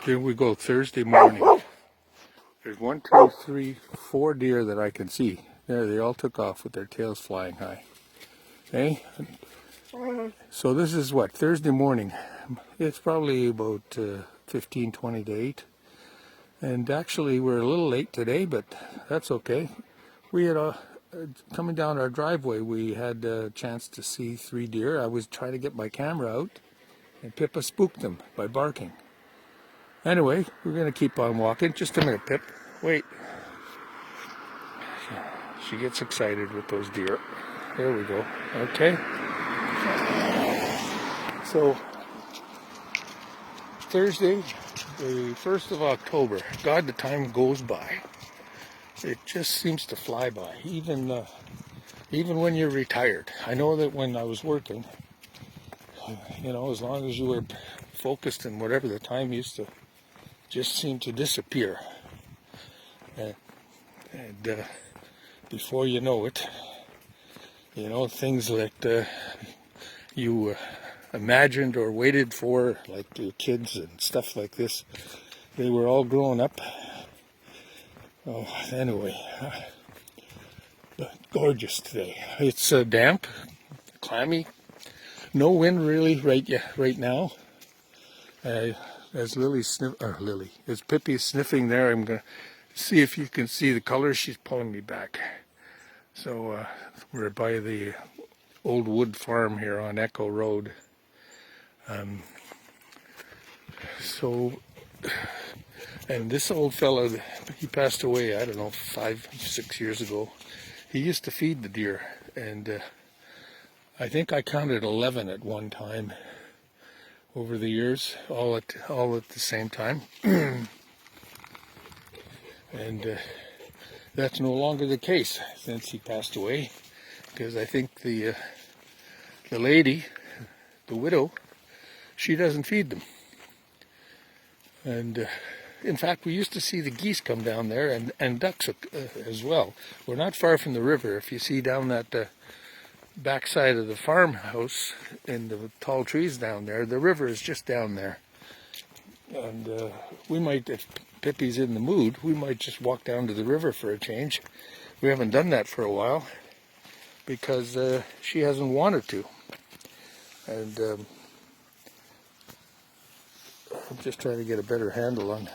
Here we go, Thursday morning. There's 1, 2, 3, 4 deer that I can see. There, they all took off with their tails flying high. Okay? So this is what, Thursday morning. It's probably about 15, 20 to 8. And actually we're a little late today, but that's okay. We had coming down our driveway, we had a chance to see 3 deer. I was trying to get my camera out, and Pippa spooked them by barking. Anyway, we're going to keep on walking. Just a minute, Pip. Wait. She gets excited with those deer. There we go. Okay. So, Thursday, the 1st of October. God, the time goes by. It just seems to fly by, even when you're retired. I know that when I was working, you know, as long as you were focused in whatever, the time used to just seem to disappear. And before you know it, you know, things that you imagined or waited for, like your kids and stuff like this, they were all grown up. Oh, anyway, gorgeous today. It's damp, clammy, no wind really right now. As as Pippi's sniffing there, I'm going to see if you can see the colors. She's pulling me back. So we're by the old wood farm here on Echo Road. And this old fella, he passed away, I don't know, 5, 6 years ago. He used to feed the deer, and I think I counted 11 at one time over the years, all at the same time. And that's no longer the case since he passed away, because I think the lady, the widow, she doesn't feed them. And in fact, we used to see the geese come down there, and ducks as well. We're not far from the river. If you see down that backside of the farmhouse in the tall trees down there, the river is just down there. And we might, if Pippi's in the mood, we might just walk down to the river for a change. We haven't done that for a while because she hasn't wanted to. And I'm just trying to get a better handle on.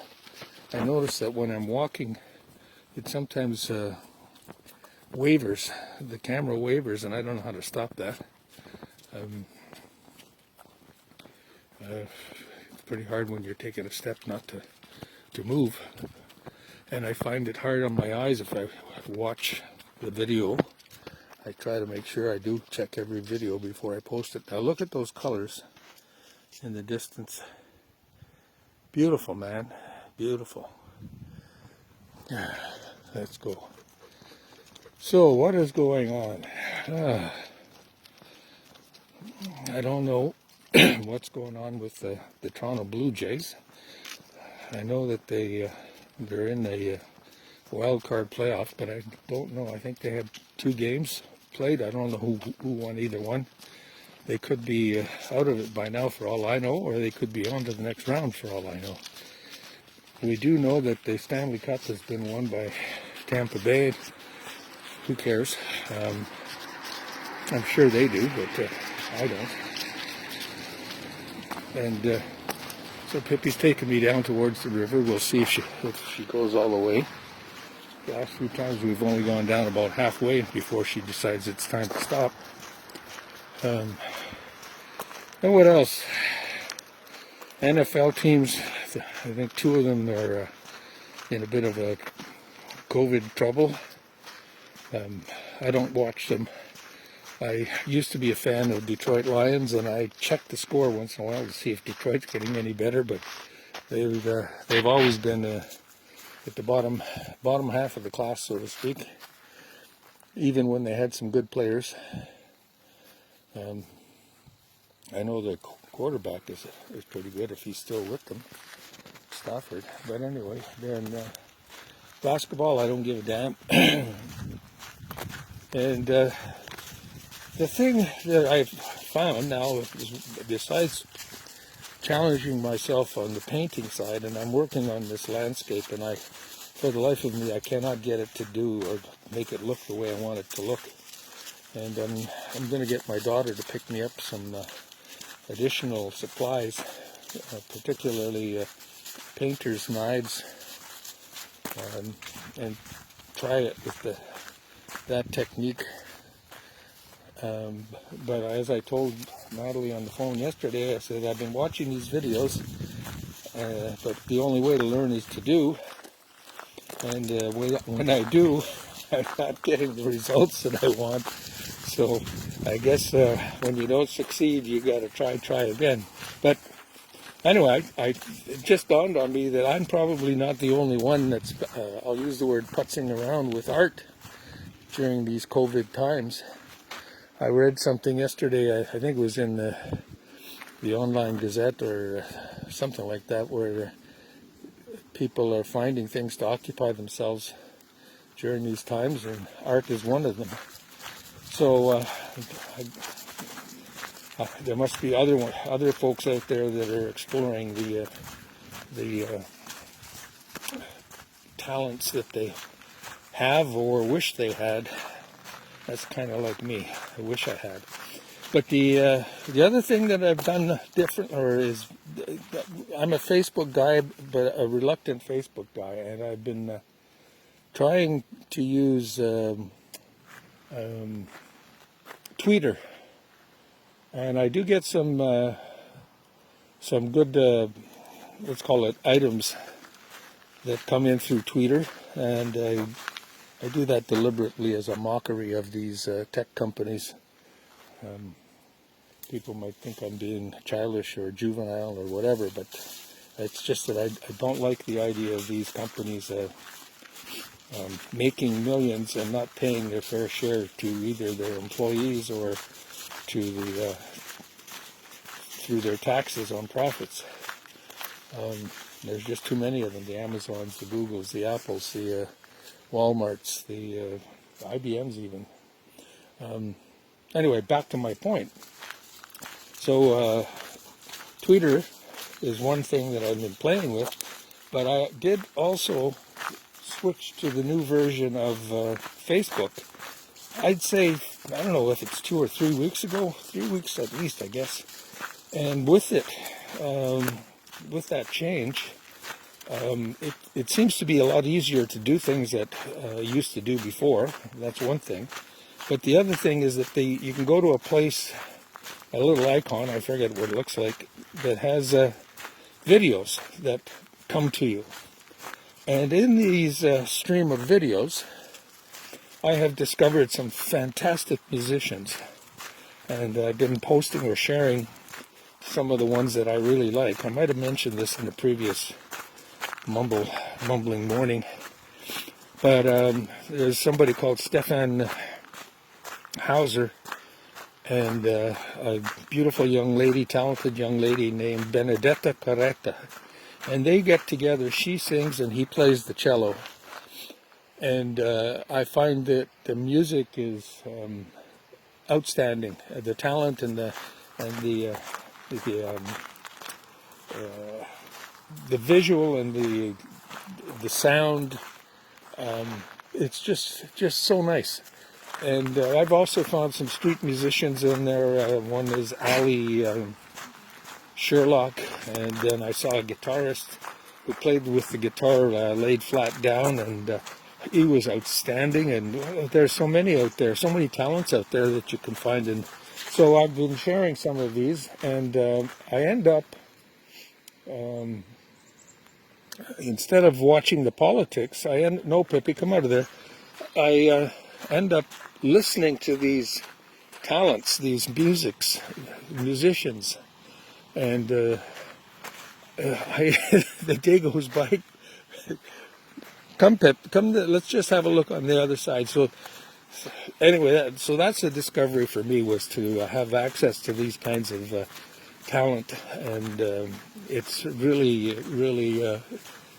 I notice that when I'm walking, it sometimes wavers, the camera wavers, and I don't know how to stop that. It's pretty hard when you're taking a step not to move. And I find it hard on my eyes if I watch the video. I try to make sure I do check every video before I post it. Now look at those colors in the distance. Beautiful, man. Beautiful. Let's go. So, what is going on? I don't know what's going on with the Toronto Blue Jays. I know that they're in the wild card playoff, but I don't know. I think they have 2 games played. I don't know who won either one. They could be out of it by now for all I know, or they could be on to the next round for all I know. We do know that the Stanley Cup has been won by Tampa Bay. Who cares? I'm sure they do, but I don't. And so Pippi's taking me down towards the river. We'll see if she goes all the way. The last few times we've only gone down about halfway before she decides it's time to stop. And what else? NFL teams, I think 2 of them are in a bit of a COVID trouble. I don't watch them. I used to be a fan of Detroit Lions, and I check the score once in a while to see if Detroit's getting any better, but they've always been at the bottom half of the class, so to speak, even when they had some good players. I know the quarterback is pretty good if he's still with them, Stafford. But anyway, then basketball, I don't give a damn. And the thing that I've found now, is besides challenging myself on the painting side, and I'm working on this landscape, and for the life of me, I cannot get it to do or make it look the way I want it to look. And I'm going to get my daughter to pick me up some additional supplies, particularly painter's knives, and try it with that technique. But as I told Natalie on the phone yesterday, I said I've been watching these videos, but the only way to learn is to do. And when I do, I'm not getting the results that I want. So I guess when you don't succeed, you got to try again. But anyway, it just dawned on me that I'm probably not the only one that's, I'll use the word, putzing around with art during these COVID times. I read something yesterday, I think it was in the Online Gazette or something like that, where people are finding things to occupy themselves during these times, and art is one of them. So there must be other folks out there that are exploring the talents that they have or wish they had. That's kind of like me. I wish I had. But the other thing that I've done different, is I'm a Facebook guy, but a reluctant Facebook guy, and I've been trying to use Twitter, and I do get some good, let's call it, items that come in through Twitter, and I do that deliberately as a mockery of these tech companies. People might think I'm being childish or juvenile or whatever, but it's just that I don't like the idea of these companies making millions and not paying their fair share to either their employees or to through their taxes on profits. There's just too many of them, the Amazons, the Googles, the Apples, the Walmarts, the IBMs even. Anyway, back to my point. So Twitter is one thing that I've been playing with, but I did also switch to the new version of Facebook. I'd say, I don't know if it's 2 or 3 weeks ago, 3 weeks at least, I guess. And with it, with that change, it seems to be a lot easier to do things that I used to do before. That's one thing. But the other thing is that you can go to a place, a little icon, I forget what it looks like, that has videos that come to you. And in these stream of videos, I have discovered some fantastic musicians. And I've been posting or sharing some of the ones that I really like. I might have mentioned this in the previous mumbling morning. But there's somebody called Stefan Hauser and a beautiful young lady, talented young lady named Benedetta Carretta. And they get together, she sings and he plays the cello. And I find that the music is outstanding. The talent and the visual and the sound, it's just so nice. And I've also found some street musicians in there. One is Ali Sherlock, and then I saw a guitarist who played with the guitar laid flat down, and he was outstanding. And there's so many out there, so many talents out there that you can find. And so I've been sharing some of these, and I end up, instead of watching the politics, no, Pippa, come out of there. I end up listening to these talents, these musicians, and the day goes by. Come, Pip, come. Let's just have a look on the other side. So, anyway, so that's a discovery for me, was to have access to these kinds of talent, and it's really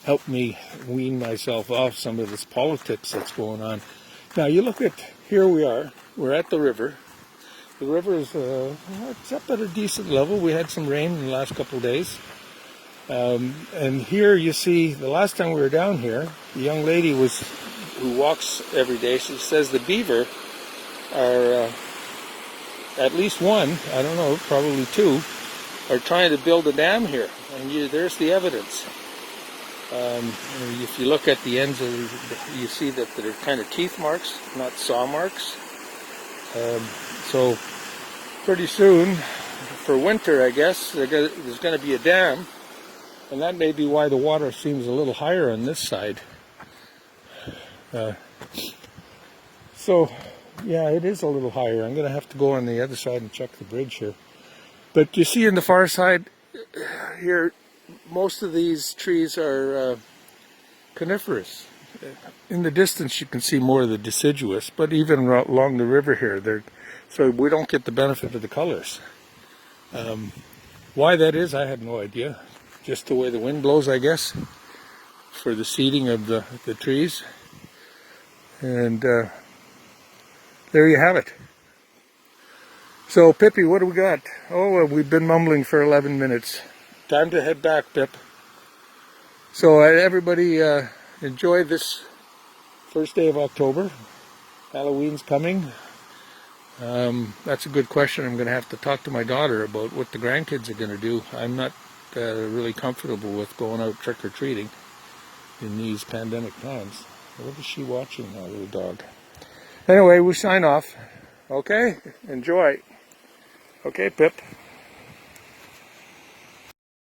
helped me wean myself off some of this politics that's going on. Now, you look at, here we are, we're at the river. The river is it's up at a decent level. We had some rain in the last couple of days. And here you see, the last time we were down here, the young lady who walks every day, she says the beaver are, at least one, I don't know, probably two, are trying to build a dam here. And there's the evidence. If you look at the ends you see that they're kind of teeth marks, not saw marks. So pretty soon, for winter, I guess, there's going to be a dam, and that may be why the water seems a little higher on this side. So, yeah, it is a little higher. I'm going to have to go on the other side and check the bridge here. But you see in the far side here, most of these trees are coniferous. In the distance you can see more of the deciduous, but even along the river here, so we don't get the benefit of the colors. Why that is, I have no idea. Just the way the wind blows, I guess, for the seeding of the trees. And there you have it. So, Pippi, what do we got? Oh, we've been mumbling for 11 minutes. Time to head back, Pip. So, everybody enjoy this first day of October. Halloween's coming. That's a good question. I'm going to have to talk to my daughter about what the grandkids are going to do. I'm not really comfortable with going out trick-or-treating in these pandemic times. What is she watching now, little dog? Anyway, we sign off. Okay? Enjoy. Okay, Pip.